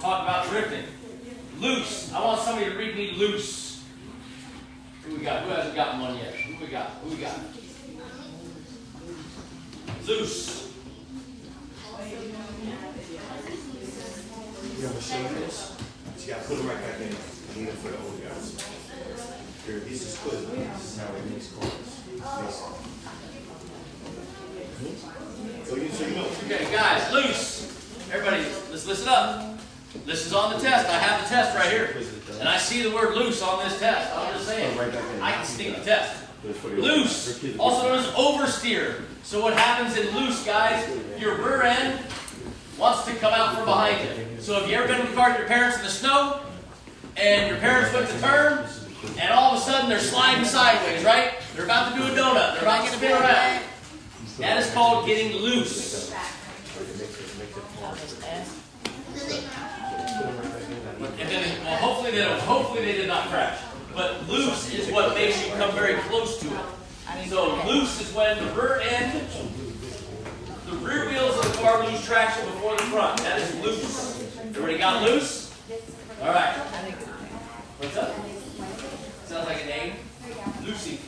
talking about drifting. Loose. I want somebody to read me loose. Who we got? Who hasn't gotten one yet? Who we got? Who we got? Loose. You have a shake this? So you got to put it right back in. You need it for the old guys. Here, this is good. This is how it makes corners. So you know. Okay, guys, loose. Everybody, let's listen up. This is on the test. I have the test right here. And I see the word loose on this test. I'm just saying. I can sneak the test. Loose, also known as oversteer. So what happens in loose, guys, your rear end wants to come out from behind you. So have you ever been in the car with your parents in the snow, and your parents went to turn, and all of a sudden they're sliding sideways, right? They're about to do a donut. They're about to spin around. That is called getting loose. And then, well, hopefully they did not crash. But loose is what makes you come very close to it. So loose is when the rear end, the rear wheels of the car lose traction before the front. That is loose. Everybody got loose? All right. What's up? Sounds like a name. Lucy.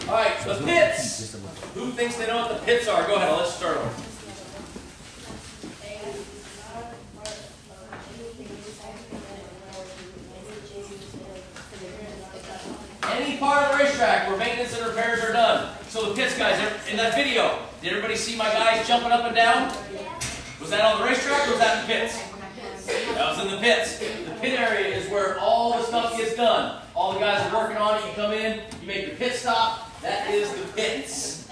All right, the pits. Who thinks they know what the pits are? Go ahead, let's start over. Any part of the racetrack where maintenance and repairs are done. So the pits, guys, in that video, did everybody see my guys jumping up and down? Was that on the racetrack or was that in the pits? That was in the pits. The pit area is where all the stuff gets done. All the guys are working on it. You come in, you make your pit stop. That is the pits.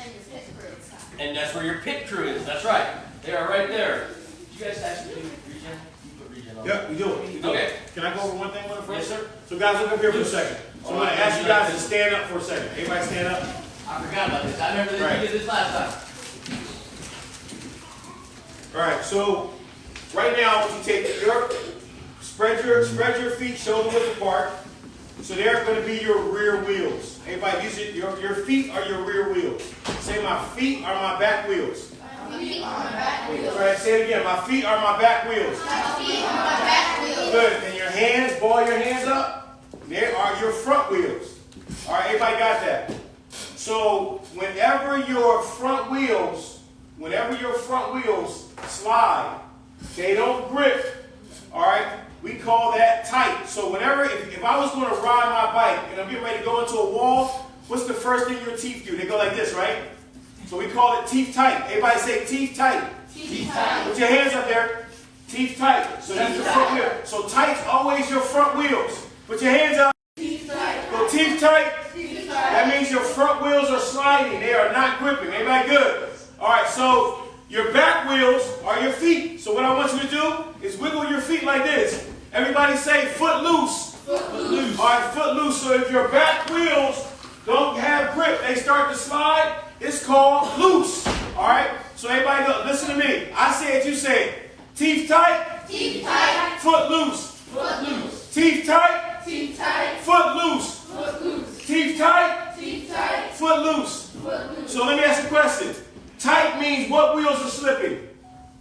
And that's where your pit crew is. That's right. They are right there. Did you guys actually do regen? You put regen on. Yep, we do it. Okay. Can I go over one thing with it first? Yes, sir. So guys, look up here for a second. So I'm going to ask you guys to stand up for a second. Everybody stand up. I forgot about this. I remember that you did this last time. All right, so right now, you take your spread your feet shoulder width apart. So they're going to be your rear wheels. Everybody, these are your feet are your rear wheels. Say, my feet are my back wheels. My feet are my back wheels. All right, say it again. My feet are my back wheels. My feet are my back wheels. Good. And your hands, ball your hands up. They are your front wheels. All right, everybody got that? So whenever your front wheels slide, they don't grip. All right, we call that tight. So whenever, if I was going to ride my bike and I'm getting ready to go into a wall, what's the first thing your teeth do? They go like this, right? So we call it teeth tight. Everybody say teeth tight. Teeth tight. Put your hands up there. Teeth tight. So that's the front wheel. So tight's always your front wheels. Put your hands up. Teeth tight. Go teeth tight. Teeth tight. That means your front wheels are sliding. They are not gripping. Everybody good? All right, so your back wheels are your feet. So what I want you to do is wiggle your feet like this. Everybody say foot loose. Foot loose. All right, foot loose. So if your back wheels don't have grip, they start to slide, it's called loose. All right? So everybody go, listen to me. I say it, you say it. Teeth tight. Teeth tight. Foot loose. Foot loose. Teeth tight. Teeth tight. Foot loose. Foot loose. Teeth tight. Teeth tight. Foot loose. Foot loose. So let me ask you a question. Tight means what wheels are slipping?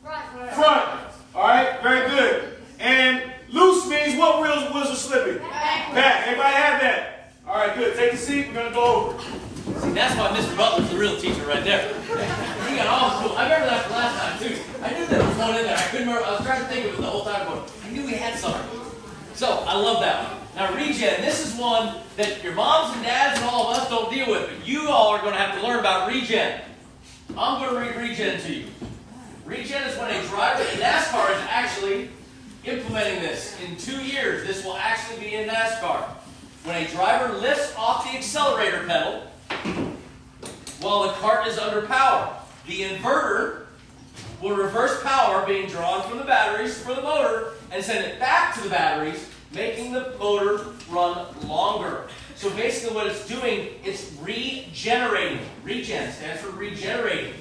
Front. All right? Very good. And loose means what wheels are slipping? Back. Everybody have that? All right, good. Take a seat. We're going to go over. See, that's why Mr. Butler's the real teacher right there. He got all the cool. I remember that from last time, too. I knew there was one in there. I couldn't remember. I was trying to think of it the whole time. Going, I knew we had something. So, I love that one. Now, regen. This is one that your moms and dads and all of us don't deal with, but you all are going to have to learn about regen. I'm going to read regen to you. Regen is when a driver, and NASCAR is actually implementing this. In 2 years, this will actually be in NASCAR. When a driver lifts off the accelerator pedal while the cart is under power, the inverter will reverse power being drawn from the batteries for the motor and send it back to the batteries, making the motor run longer. So basically what it's doing, it's regenerating. Regen stands for regenerating.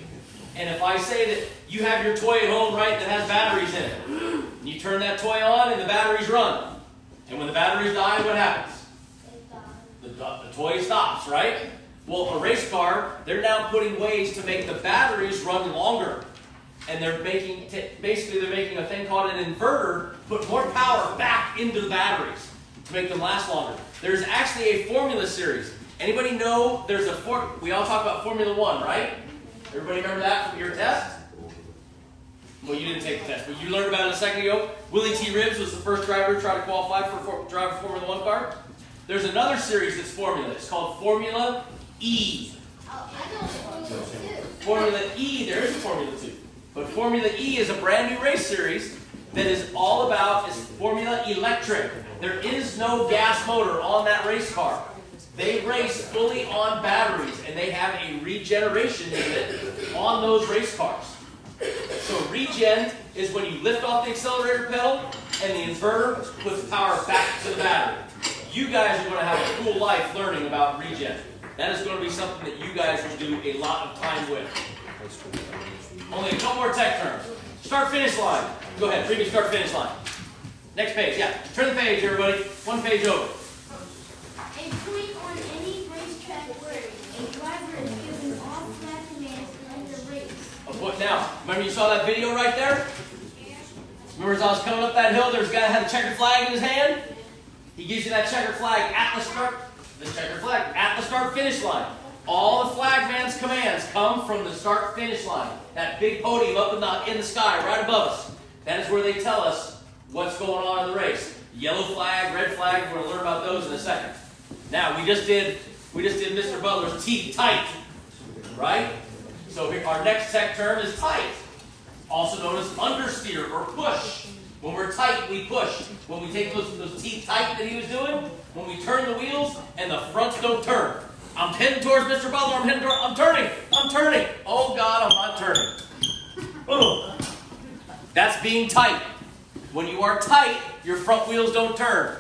And if I say that you have your toy at home, right, that has batteries in it, and you turn that toy on and the batteries run. And when the batteries die, what happens? The toy stops, right? Well, a race car, they're now putting ways to make the batteries run longer. And they're making, basically they're making a thing called an inverter, put more power power back into the batteries to make them last longer. There's actually a formula series. Anybody know there's we all talk about Formula One, right? Everybody remember that from your test? Well, you didn't take the test, but you learned about it a second ago. Willie T. Ribbs was the first driver to try to qualify for drive a Formula One car. There's another series that's formula. It's called Formula E. Oh, I know Formula 2. Formula E, there is a Formula 2. But Formula E is a brand new race series that is all about is Formula Electric. There is no gas motor on that race car. They race fully on batteries, and they have a regeneration unit on those race cars. So regen is when you lift off the accelerator pedal, and the inverter puts power back to the battery. You guys are going to have a cool life learning about regen. That is going to be something that you guys will do a lot of time with. Only a couple more tech terms. Start-finish line. Go ahead, read me start-finish line. Next page, yeah. Turn the page, everybody. One page over. A point on any racetrack where a driver is given all flat commands during the race. Now, remember you saw that video right there? Remember as I was coming up that hill, there's a guy that had a checkered flag in his hand? He gives you that checkered flag at the start-finish line. All the flagman's commands come from the start-finish line. That big podium up in the sky right above us. That is where they tell us what's going on in the race. Yellow flag, red flag, we're going to learn about those in a second. Now, we just did Mr. Butler's teeth tight, right? So here, our next tech term is tight, also known as understeer or push. When we're tight, we push. When we take those teeth tight that he was doing, when we turn the wheels and the fronts don't turn. I'm heading towards Mr. Butler, I'm turning. Oh God, I'm not turning. Boom. That's being tight. When you are tight, your front wheels don't turn.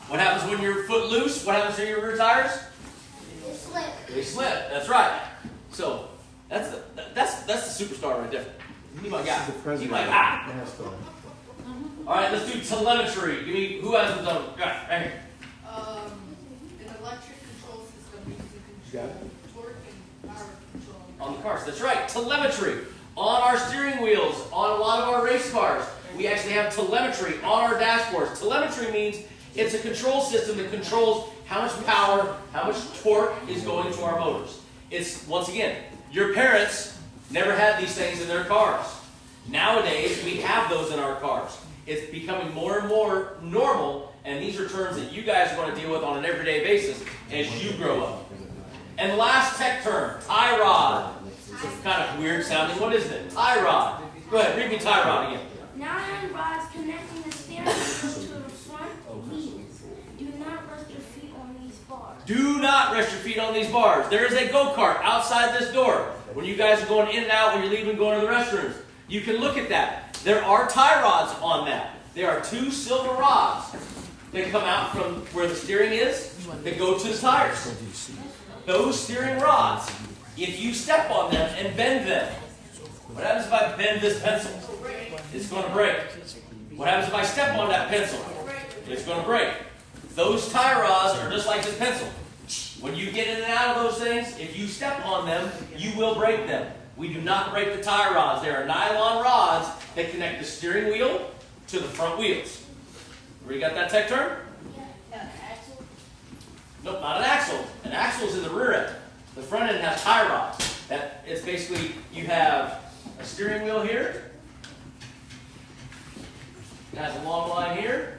What happens when your foot loose? What happens to your rear tires? They slip. They slip, that's right. So, that's the superstar right there. He's my guy. He's my guy. All right, let's do telemetry. Give me, who hasn't done it? Right here. An electric control system using torque and power control. On the cars, that's right, telemetry. On our steering wheels, on a lot of our race cars, we actually have telemetry on our dashboards. Telemetry means it's a control system that controls how much power, how much torque is going to our motors. It's, once again, your parents never had these things in their cars. Nowadays, we have those in our cars. It's becoming more and more normal, and these are terms that you guys are going to deal with on an everyday basis as you grow up. And the last tech term, tie rod. It's kind of weird sounding. What is it? Tie rod. Go ahead, read me tie rod again. 9 rods connecting the steering wheel to the front wheels. Do not rest your feet on these bars. Do not rest your feet on these bars. There is a go-kart outside this door. When you guys are going in and out, when you're leaving, going to the restrooms, you can look at that. There are tie rods on that. There are 2 silver rods that come out from where the steering is that go to the tires. Those steering rods, if you step on them and bend them, what happens if I bend this pencil? It's going to break. What happens if I step on that pencil? It's going to break. Those tie rods are just like this pencil. When you get in and out of those things, if you step on them, you will break them. We do not break the tie rods. They are nylon rods that connect the steering wheel to the front wheels. Everybody got that tech term? Axle. Nope, not an axle. An axle is in the rear end. The front end has tie rods. That it's basically, you have a steering wheel here. It has a long line here.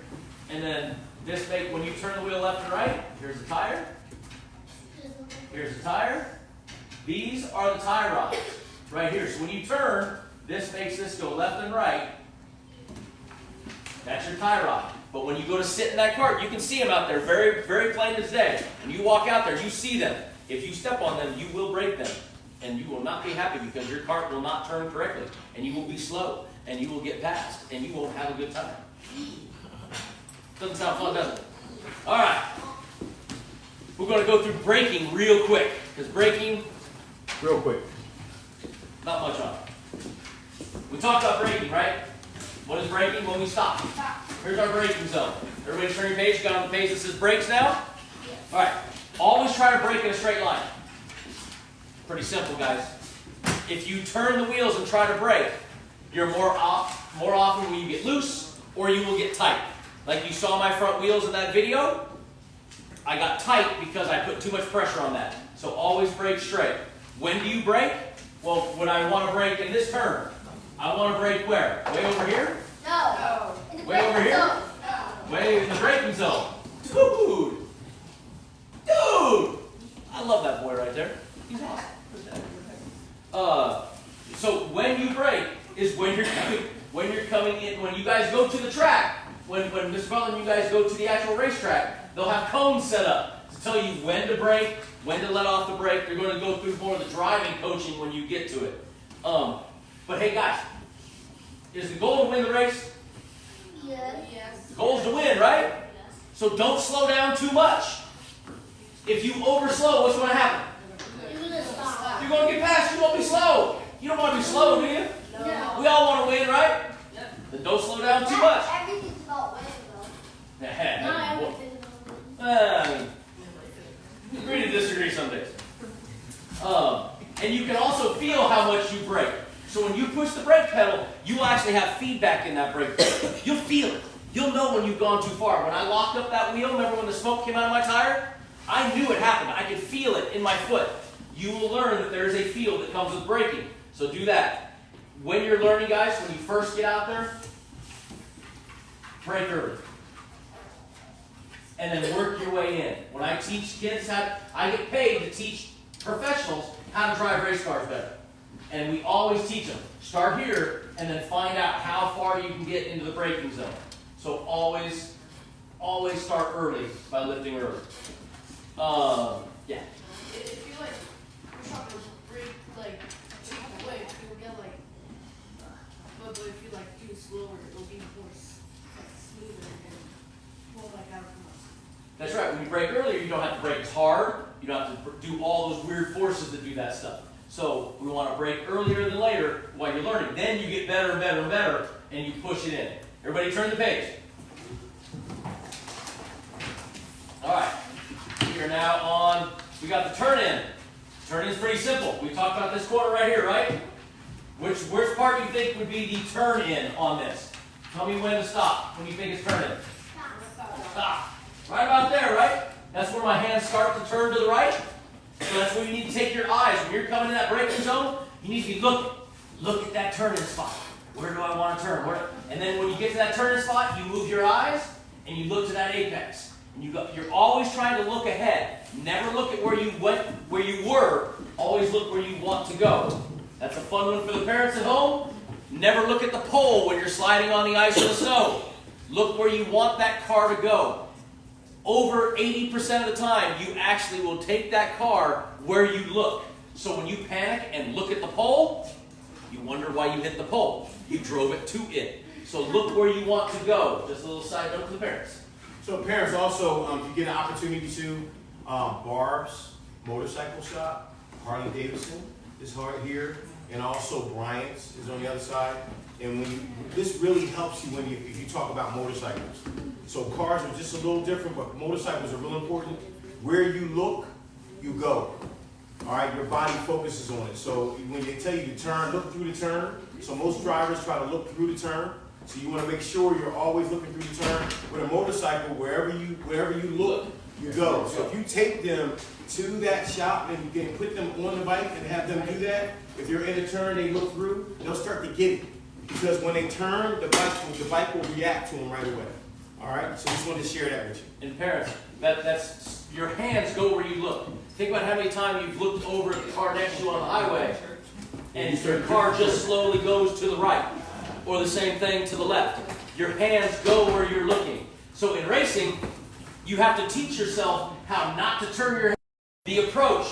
And then this when you turn the wheel left and right, here's the tire. Here's the tire. These are the tie rods right here. So when you turn, this makes this go left and right. That's your tie rod. But when you go to sit in that cart, you can see them out there very, very plain as day. When you walk out there, you see them. If you step on them, you will break them. And you will not be happy because your cart will not turn correctly. And you will be slow. And you will get past. And you won't have a good time. Doesn't sound fun, does it? All right. We're going to go through braking real quick. Because braking, Real quick. not much on it. We talked about braking, right? What is braking? When we stop. Here's our braking zone. Everybody turn your page. Got on the page that says brakes now? All right. Always try to brake in a straight line. Pretty simple, guys. If you turn the wheels and try to brake, you're more often will you get loose or you will get tight. Like you saw my front wheels in that video, I got tight because I put too much pressure on that. So always brake straight. When do you brake? Well, when I want to brake in this turn. I want to brake where? Way over here? No. In the Way over braking here? zone. Way in the braking zone. Dude! Dude! I love that boy right there. He's awesome. So when you brake is when you're coming in, when you guys go to the track, when Mr. Butler and you guys go to the actual racetrack, they'll have cones set up to tell you when to brake, when to let off the brake. They're going to go through more of the driving coaching when you get to it. But hey guys, is the goal to win the race? Yes. The goal is to win, right? So don't slow down too much. If you overslow, what's going to happen? You're gonna stop. You're going to get past, you won't be slow. You don't want to be slow, do you? No. We all want to win, right? Yep. Then don't slow down too much. Everything's about winning, though. Not everything. Agree to disagree some days. And you can also feel how much you brake. So when you push the brake pedal, you will actually have feedback in that brake pedal. You'll feel it. You'll know when you've gone too far. When I locked up that wheel, remember when the smoke came out of my tire? I knew it happened. I could feel it in my foot. You will learn that there is a feel that comes with braking. So do that. When you're learning, guys, when you first get out there, brake early. And then work your way in. When I teach kids I get paid to teach professionals how to drive race cars better. And we always teach them. Start here and then find out how far you can get into the braking zone. So always start early by lifting early. Yeah. If you like, we're trying to brake like too quick, you'll get like, but if you like do slower, it'll be more like smoother and more like out from us. That's right. When you brake earlier, you don't have to brake as hard. You don't have to do all those weird forces that do that stuff. So we want to brake earlier than later while you're learning. Then you get better and better and better, and you push it in. Everybody turn the page. All right. We are now on, we got the turn in. Turn in is pretty simple. We talked about this corner right here, right? Which part do you think would be the turn in on this? Tell me when to stop, when you think it's turn in. Stop. Right about there, right? That's where my hands start to turn to the right. So that's where you need to take your eyes. When you're coming in that braking zone, you need to be looking. Look at that turn in spot. Where do I want to turn? And then when you get to that turn in spot, you move your eyes and you look to that apex. And you're always trying to look ahead. Never look at where you went, where you were. Always look where you want to go. That's a fun one for the parents at home. Never look at the pole when you're sliding on the ice or the snow. Look where you want that car to go. Over 80% of the time, you actually will take that car where you look. So when you panic and look at the pole, you wonder why you hit the pole. You drove it to it. So look where you want to go. Just a little side note to the parents. So parents also, if you get an opportunity to, Barb's Motorcycle Shop, Harley Davidson is here, and also Bryant's is on the other side. And this really helps you if you talk about motorcycles. So cars are just a little different, but motorcycles are real important. Where you look, you go. All right, your body focuses on it. So when they tell you to turn, look through the turn. So most drivers try to look through the turn. So you want to make sure you're always looking through the turn. With a motorcycle, wherever you look, you go. So if you take them to that shop and you can put them on the bike and have them do that, if you're in a turn, they look through, they'll start to get it. Because when they turn, the bike will react to them right away. All right, so just wanted to share that with you. And parents, that's your hands go where you look. Think about how many times you've looked over at the car next to you on the highway, and your car just slowly goes to the right, or the same thing to the left. Your hands go where you're looking. So in racing, you have to teach yourself how not to turn your head. The approach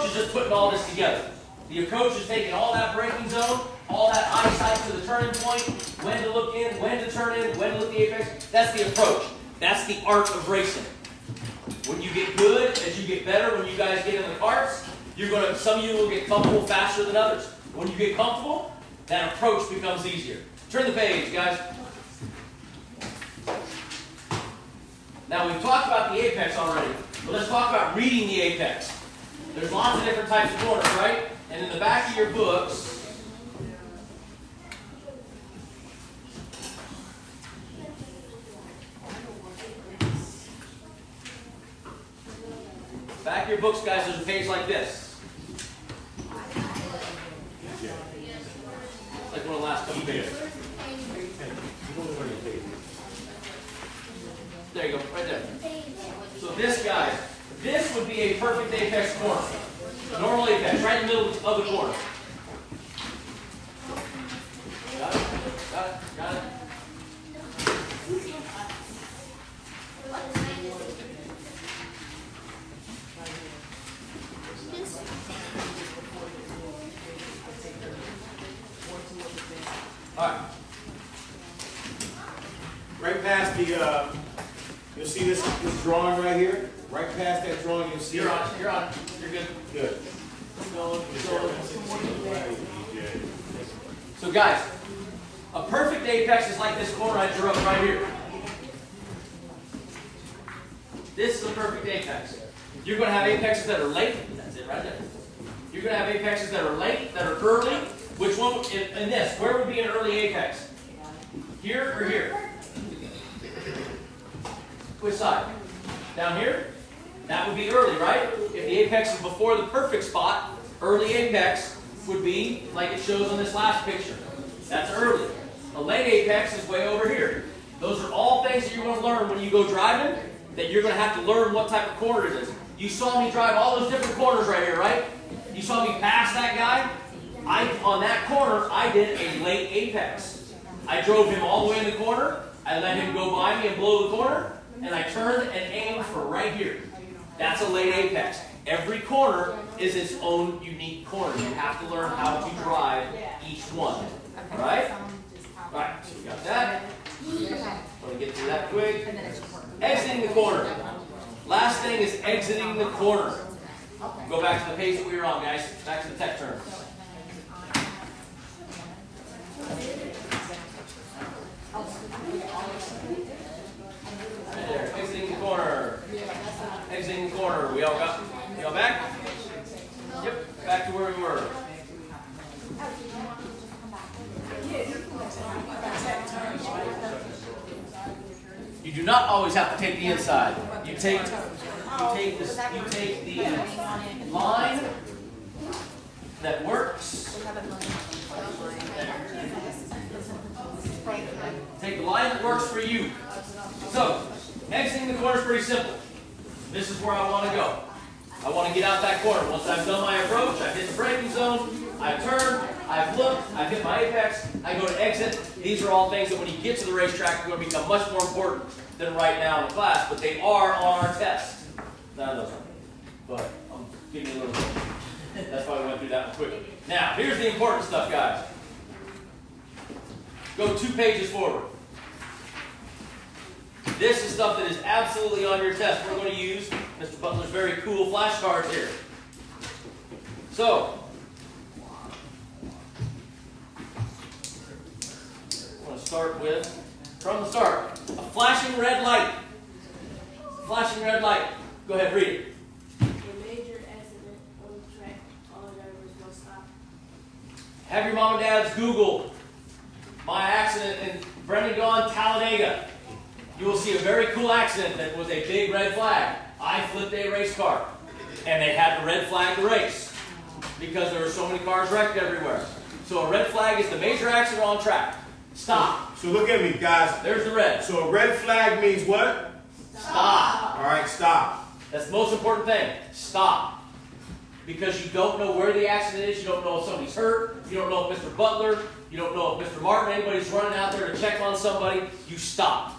is just putting all this together. The approach is taking all that braking zone, all that eyesight to the turning point, when to look in, when to turn in, when to look at the apex. That's the approach. That's the art of racing. When you get good, as you get better, when you guys get in the carts, some of you will get comfortable faster than others. When you get comfortable, that approach becomes easier. Turn the page, guys. Now, we've talked about the apex already, but let's talk about reading the apex. There's lots of different types of corners, right? And in the back of your books, Back of your books, guys, there's a page like this. It's like one of the last couple pages. There you go, right there. So this, guys, this would be a perfect apex corner. Normal apex, right in the middle of the corner. Got it? Got it? Got it? All right. Right past the, you'll see this drawing right here. Right past that drawing, you'll see. You're on. You're on. You're good. Good. So guys, a perfect apex is like this corner I drew up right here. This is a perfect apex. You're going to have apexes that are late. That's it right there. You're going to have apexes that are late, that are early. Which one, in this, where would be an early apex? Here or here? Which side? Down here? That would be early, right? If the apex is before the perfect spot, early apex would be like it shows on this last picture. That's early. A late apex is way over here. Those are all things that you're going to learn when you go driving, that you're going to have to learn what type of corner it is. You saw me drive all those different corners right here, right? You saw me pass that guy? On that corner, I did a late apex. I drove him all the way in the corner, I let him go by me and blow the corner, and I turned and aimed for right here. That's a late apex. Every corner is its own unique corner. You have to learn how to drive each one. All right? All right, so we got that. Want to get through that quick. Exiting the corner. Last thing is exiting the corner. Go back to the page that we were on, guys. Back to the tech terms. Right there. Exiting the corner. Exiting the corner. We all back? Yep. Back to where we were. You do not always have to take the inside. You take the line that works. Take the line that works for you. So, exiting the corner is pretty simple. This is where I want to go. I want to get out that corner. Once I've done my approach, I've hit the braking zone, I've turned, I've looked, I've hit my apex, I go to exit. These are all things that when you get to the racetrack are going to become much more important than right now in the class, but they are on our test. None of those are. But I'm giving you a little bit. That's why we went through that one quickly. Now, here's the important stuff, guys. Go 2 pages forward. This is stuff that is absolutely on your test. We're going to use Mr. Butler's very cool flashcards here. So, I want to start with, from the start, a flashing red light. Flashing red light. Go ahead, read it. A major accident on the track, all drivers must stop. Have your mom and dad's Google my accident in Brendan Gaughan, Talladega. You will see a very cool accident that was a big red flag. I flipped a race car, and they had to red flag the race because there were so many cars wrecked everywhere. So a red flag is the major accident on track. Stop. So look at me, guys. There's the red. So a red flag means what? Stop. All right, stop. That's the most important thing. Stop. Because you don't know where the accident is. You don't know if somebody's hurt. You don't know if Mr. Butler, you don't know if Mr. Martin, anybody's running out there to check on somebody. You stop.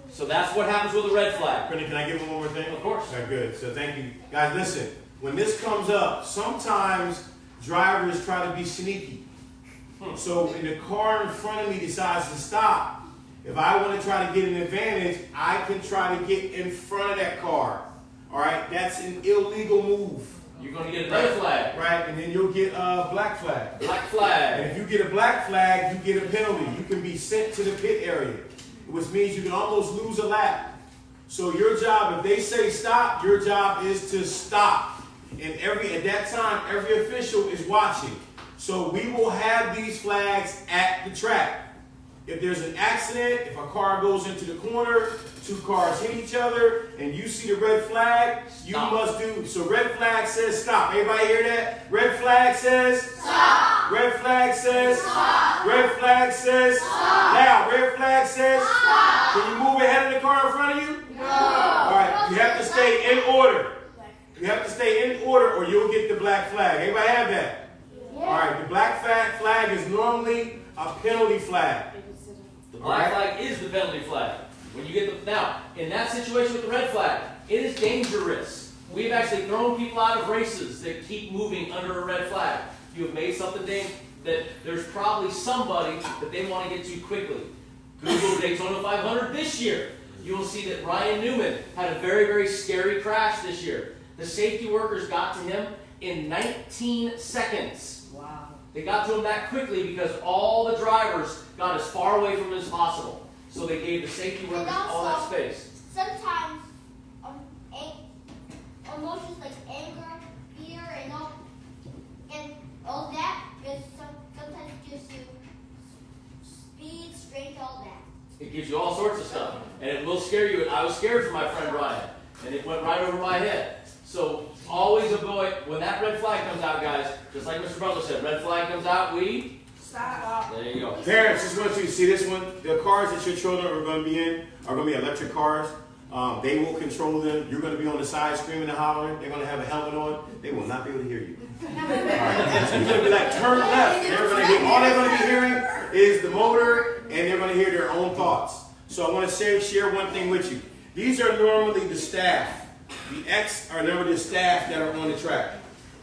So that's what happens with a red flag. Brendan, can I give one more thing? Of course. Okay, good. So thank you. Guys, listen. When this comes up, sometimes drivers try to be sneaky. So when the car in front of me decides to stop, if I want to try to get an advantage, I can try to get in front of that car. All right? That's an illegal move. You're going to get another flag. Right? And then you'll get a black flag. Black And flag. if you get a black flag, you get a penalty. You can be sent to the pit area, which means you can almost lose a lap. So your job, if they say stop, your job is to stop. And at that time, every official is watching. So we will have these flags at the track. if there's an accident, if a car goes into the corner, two cars hit each other, and you see the red flag, you must do, so red flag says stop. Everybody hear that? Red flag says stop. Red flag says stop. Red flag says stop. Now, red flag says stop. Can you move ahead of the car in front of you? No. All right, you have to stay in order. You have to stay in order or you'll get the black flag. Everybody have that? Yeah. All right, the black flag is normally a penalty flag. The black flag is the penalty flag. When you get the, now, in that situation with the red flag, it is dangerous. We've actually thrown people out of races that keep moving under a red flag. You have made something that there's probably somebody that they want to get to quickly. Google Daytona 500 this year. You will see that Ryan Newman had a very, very scary crash this year. The safety workers got to him in 19 seconds. Wow. They got to him that quickly because all the drivers got as far away from him as possible. So they gave the safety workers all that space. Sometimes emotions like anger, fear, and all that sometimes gives you speed, strength, all that. It gives you all sorts of stuff. And it will scare you. I was scared for my friend Ryan. And it went right over my head. So always avoid, when that red flag comes out, guys, just like Mr. Butler said, red flag comes out, we stop. There you go. Parents, just want you to see this one. The cars that your children are going to be in are going to be electric cars. They will control them. You're going to be on the side screaming and hollering. They're going to have a helmet on. They will not be able to hear you. All right. So you're going to be like, turn left. They're going to hear, all they're going to be hearing is the motor, and they're going to hear their own thoughts. So I want to share one thing with you. These are normally the staff. The X are normally the staff that are on the track.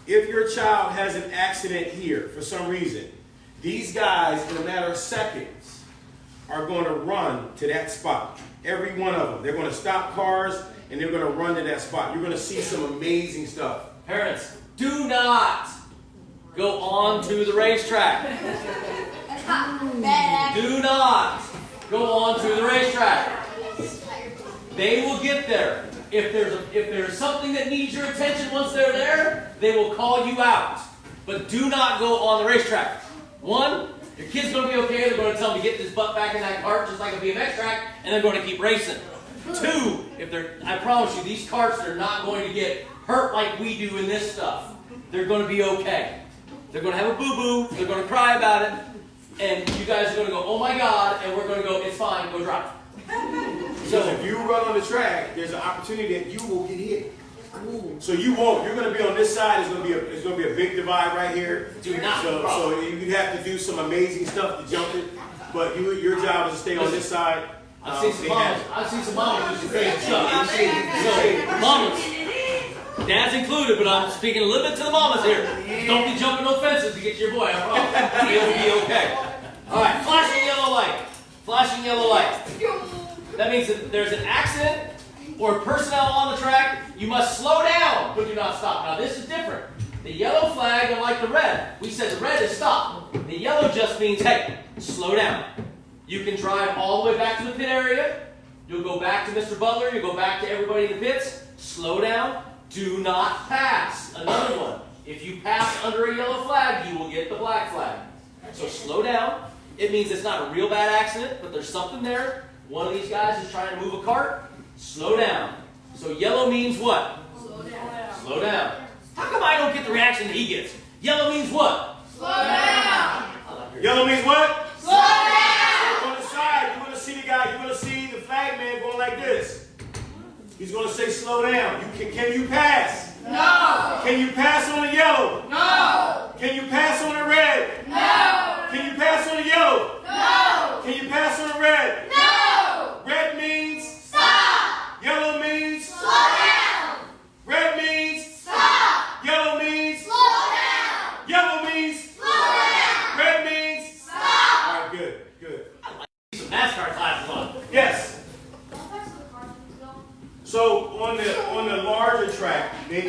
If your child has an accident here for some reason, these guys, in a matter of seconds, are going to run to that spot. Every one of them. They're going to stop cars, and they're going to run to that spot. You're going to see some amazing stuff. Parents, do not go on to the racetrack. Do not go on to the racetrack. They will get there. If there's something that needs your attention once they're there, they will call you out. But do not go on the racetrack. One, your kid's going to be okay. They're going to tell them to get this butt back in that cart just like a BMX track, and they're going to keep racing. Two, I promise you, these carts are not going to get hurt like we do in this stuff. They're going to be okay. They're going to have a boo-boo. They're going to cry about it. And you guys are going to go, oh my God, and we're going to go, it's fine, go drive. So if you run on the track, there's an opportunity that you will get hit. So you won't. You're going to be on this side. It's going to be a big divide right here. Do not. So you have to do some amazing stuff to jump it. But your job is to stay on this side. I've seen some mamas do some crazy stuff. So mamas, dads included, but I'm speaking a little bit to the mamas here. Don't be jumping no fences to get your boy. I promise. It'll be okay. All right. Flashing yellow light. Flashing yellow light. That means that there's an accident or personnel on the track, you must slow down, but do not stop. Now this is different. The yellow flag, unlike the red, we said the red is stop. The yellow just means, hey, slow down. You can drive all the way back to the pit area. You'll go back to Mr. Butler. You'll go back to everybody in the pits. Slow down. Do not pass. Another one. If you pass under a yellow flag, you will get the black flag. So slow down. It means it's not a real bad accident, but there's something there. One of these guys is trying to move a cart. Slow down. So yellow means what? Slow down. Slow down. How come I don't get the reaction that he gets? Yellow means what? Slow down. Yellow means what? Slow down. On the side, you're going to see the guy. You're going to see the flag man going like this. He's going to say slow down. Can you pass? No. Can you pass on the yellow? No. Can you pass on the red? No. Can you pass on the yellow? No. Can you pass on the red? No. Red means Stop. yellow means Slow down. red means Stop. yellow means Slow down. yellow means Slow down. red means Stop. all right, good. Some NASCAR classes on. Yes. So on the larger track, they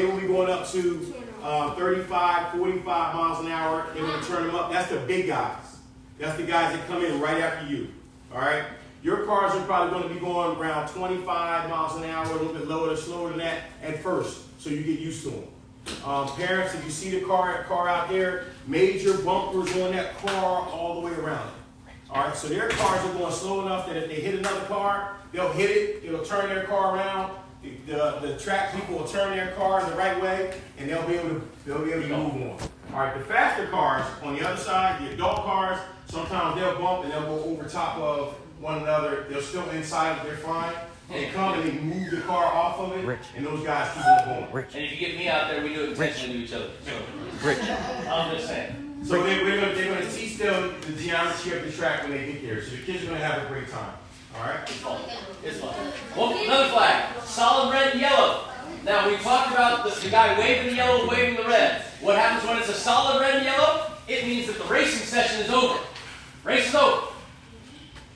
will be going up to 35, 45 miles an hour. They're going to turn them up. That's the big guys. That's the guys that come in right after you. All right. Your cars are probably going to be going around 25 miles an hour, a little bit slower than that at first, so you get used to them. Parents, if you see the car out there, major bumpers on that car all the way around it. All right, so their cars are going slow enough that if they hit another car, they'll hit it, it'll turn their car around. The track people will turn their car the right way, and they'll be able to move on. All right, the faster cars on the other side, the adult cars, sometimes they'll bump and they'll go over top of one another. They're still inside, but they're fine. They come and they move the car off of it, and those guys keep on going. And if you get me out there, we do it intentionally to each other. So, I'm just saying. So they're going to teach them the geometry of the track when they get there. So the kids are going to have a great time. All right? It's fun. It's fun. Well, another flag. Solid red and yellow. Now, we talked about the guy waving the yellow, waving the red. What happens when it's a solid red and yellow? It means that the racing session is over. Race is over.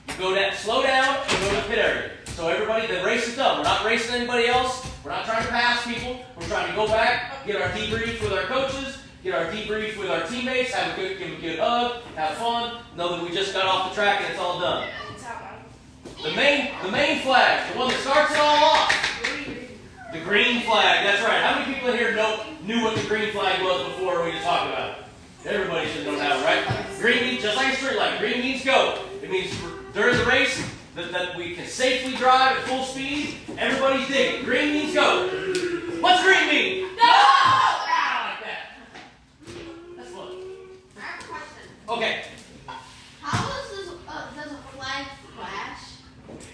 You go down, slow down, and go to the pit area. So everybody, the race is done. We're not racing anybody else. We're not trying to pass people. We're trying to go back, get our debrief with our coaches, get our debrief with our teammates, give a good hug, have fun, know that we just got off the track and it's all done. The main flag, the one that starts it all off. The green flag, that's right. How many people in here knew what the green flag was before we talked about it? Everybody should know now, right? Green means, just like a street light, green means go. It means during the race that we can safely drive at full speed. Everybody's digging. Green means go. What's green mean? No! Ah, like that. That's fun. I have a question. Okay. How does a flag flash?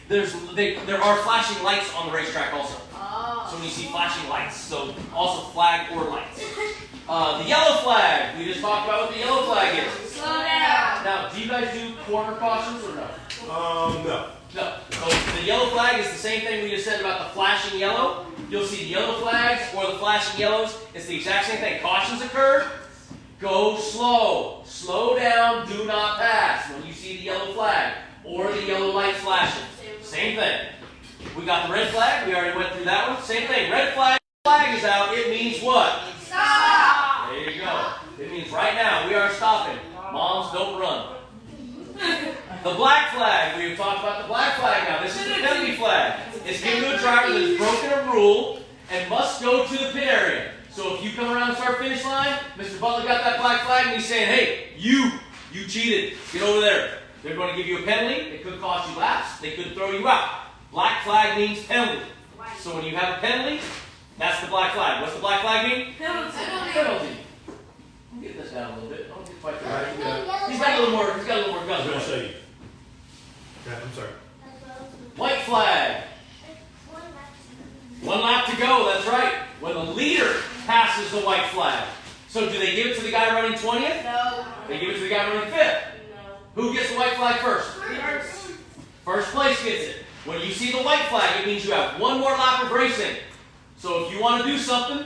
There are flashing lights on the racetrack also. Oh. So when you see flashing lights, so also flag or lights. The yellow flag. We just talked about what the yellow flag is. Slow down. Now, do you guys do corner cautions or no? No. No. So the yellow flag is the same thing we just said about the flashing yellow. You'll see the yellow flags or the flashing yellows. It's the exact same thing. Cautions occur. Go slow. Slow down. Do not pass when you see the yellow flag or the yellow light flashing. Same thing. We got the red flag. We already went through that one. Same thing. Red flag is out. It means what? Stop. There you go. It means right now we are stopping. Moms, don't run. The black flag. We've talked about the black flag now. This is the penalty flag. It's given to a driver that has broken a rule and must go to the pit area. So if you come around the start finish line, Mr. Butler got that black flag and he's saying, hey, you cheated. Get over there. They're going to give you a penalty. It could cost you laps. They could throw you out. Black flag means penalty. So when you have a penalty, that's the black flag. What's the black flag mean? Penalty. Penalty. I'll get this down a little bit. I don't get quite the right. He's got a little more guns. I'm going to show you. Okay, I'm sorry. White flag. One lap to go, that's right. When the leader passes the white flag. So do they give it to the guy running 20th? No. They give it to the guy running 5th. No. Who gets the white flag first? First place gets it. When you see the white flag, it means you have one more lap of racing. So if you want to do something,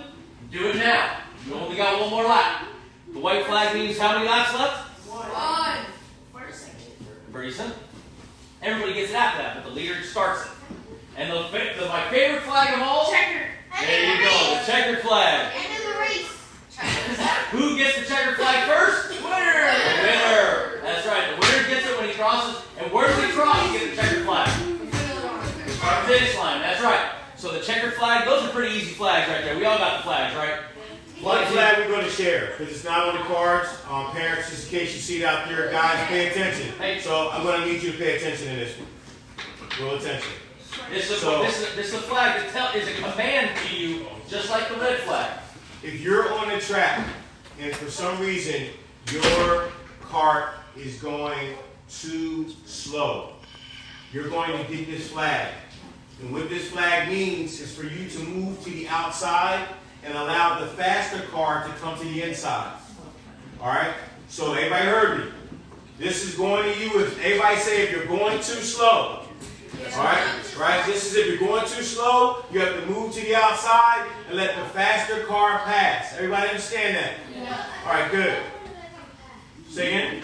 do it now. You only got one more lap. The white flag means how many laps left? One. Pretty simple. Everybody gets it after that, but the leader starts it. And my favorite flag of all? Checker. There you go, the checkered flag. End of the race. Who gets the checkered flag first? Winner! The winner. That's right. The winner gets it when he crosses. And where does he cross to get the checkered flag? Our finish line. That's right. So the checkered flag, those are pretty easy flags right there. We all got the flags, right? One flag we're going to share because it's not on the cards. Parents, just in case you see it out there, guys, pay attention. Hey. So I'm going to need you to pay attention in this one. Real attention. This is a flag that is a command to you, just like the red flag. If you're on the track and for some reason your cart is going too slow, you're going to get this flag. And what this flag means is for you to move to the outside and allow the faster car to come to the inside. All right? So everybody heard me. This is going to you. If everybody say if you're going too slow. All right? Right? This is if you're going too slow, you have to move to the outside and let the faster car pass. Everybody understand that? Yeah. All right, good. Say again.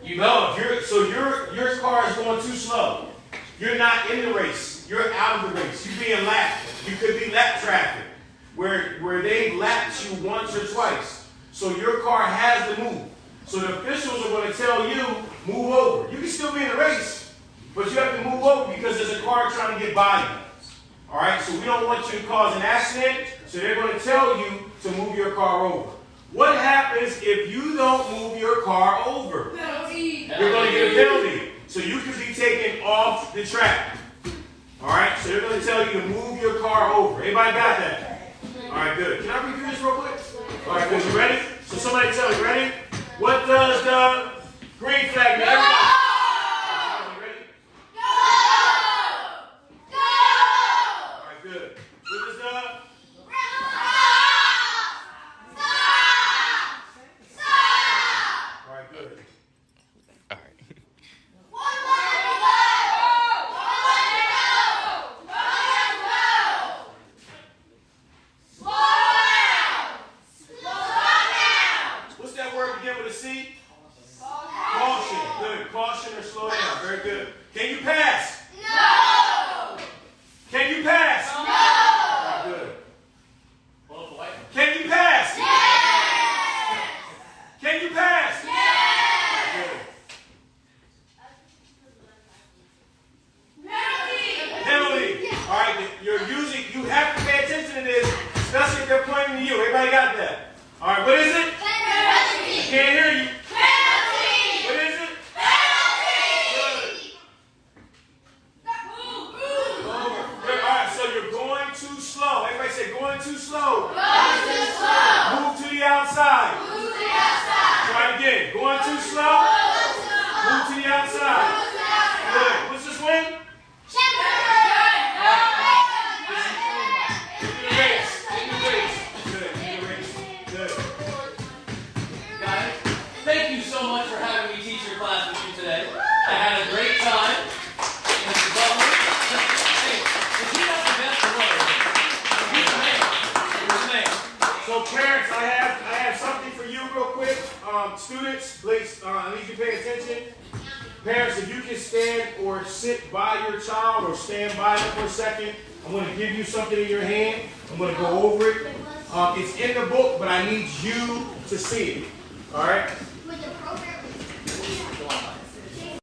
You know, your car is going too slow. You're not in the race. You're out of the race. You're being lapped. You could be lap traffic, where they lapped you once or twice. So your car has to move. So the officials are going to tell you, move over. You can still be in the race, but you have to move over because there's a car trying to get by you. All right, so we don't want you to cause an accident, so they're going to tell you to move your car over. What happens if you don't move your car over? Penalty. you're going to get a penalty. So you could be taken off the track. All right, so they're going to tell you to move your car over. Everybody got that? All right, good. Can I review this real quick? All right, good. You ready? So somebody tell me, ready? What does the green flag mean? Everybody. Ready? Go! Go! All right, good. What does the... Stop! Stop! All right, good. All right. What's that word begin with a C? Caution. Good. Caution or slow down. Very good. Can you pass? No! Can you pass? No! All right, good. Can you pass? Yes! Can you pass? Yes! Good. Penalty! Penalty. All right, you have to pay attention to this, especially if they're pointing to you. Everybody got that? All right, what is it? Penalty! Can't hear you. Penalty! What is it? Penalty! Over. Good. All right, so you're going too slow. Everybody say going too slow. Going too slow! Move to the outside. Move to the outside! Try it again. Going too slow. Move to the outside. Good. What's this one? Guys, thank you so much for having me teach your class with you today. I had a great time. Mr. Butler. Hey, is he not the best or what? He's the man. He's the man. So parents, I have something for you real quick. Students, please, I need you to pay attention. Parents, if you can stand or sit by your child or stand by them for a second, I'm going to give you something in your hand. I'm going to go over it. It's in the book, but I need you to see it. All right?